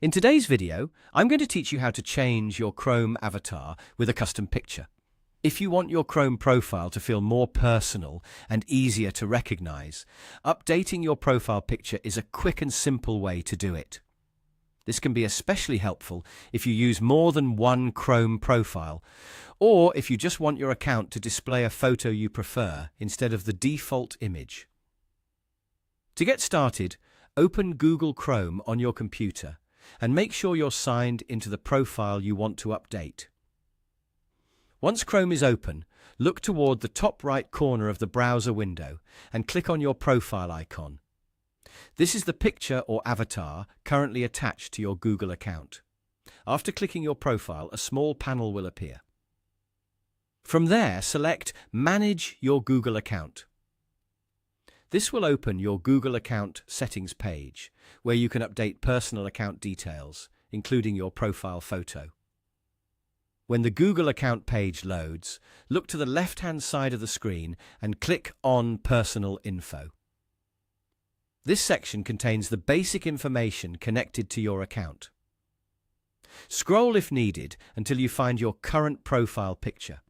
In today's video, I'm going to teach you how to change your Chrome avatar with a custom picture. If you want your Chrome profile to feel more personal and easier to recognize, updating your profile picture is a quick and simple way to do it. This can be especially helpful if you use more than one Chrome profile, or if you just want your account to display a photo you prefer instead of the default image. To get started, open Google Chrome on your computer and make sure you're signed into the profile you want to update. Once Chrome is open, look toward the top right corner of the browser window and click on your profile icon. This is the picture or avatar currently attached to your Google account. After clicking your profile, a small panel will appear. From there, select Manage your Google account. This will open your Google account settings page, where you can update personal account details, including your profile photo. When the Google account page loads, look to the left-hand side of the screen and click on Personal Info. This section contains the basic information connected to your account. Scroll if needed until you find your current profile picture.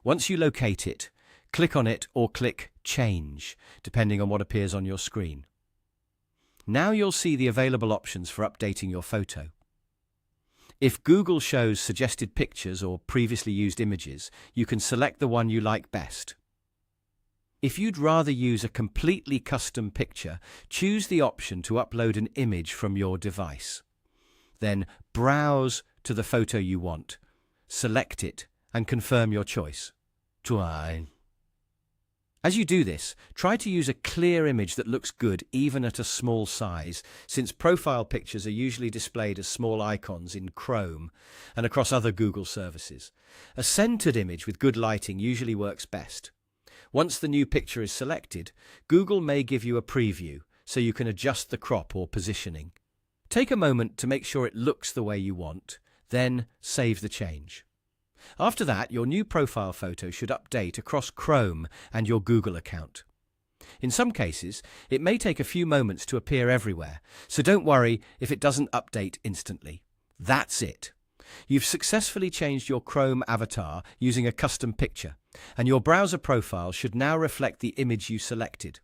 Once you locate it, click on it or click Change, depending on what appears on your screen. Now you'll see the available options for updating your photo. If Google shows suggested pictures or previously used images, you can select the one you like best. If you'd rather use a completely custom picture, choose the option to upload an image from your device. Then browse to the photo you want, select it, and confirm your choice. As you do this, try to use a clear image that looks good even at a small size, since profile pictures are usually displayed as small icons in Chrome and across other Google services. A centered image with good lighting usually works best. Once the new picture is selected, Google may give you a preview so you can adjust the crop or positioning. Take a moment to make sure it looks the way you want, then save the change. After that, your new profile photo should update across Chrome and your Google account. In some cases, it may take a few moments to appear everywhere, so don't worry if it doesn't update instantly. That's it. You've successfully changed your Chrome avatar using a custom picture, and your browser profile should now reflect the image you selected.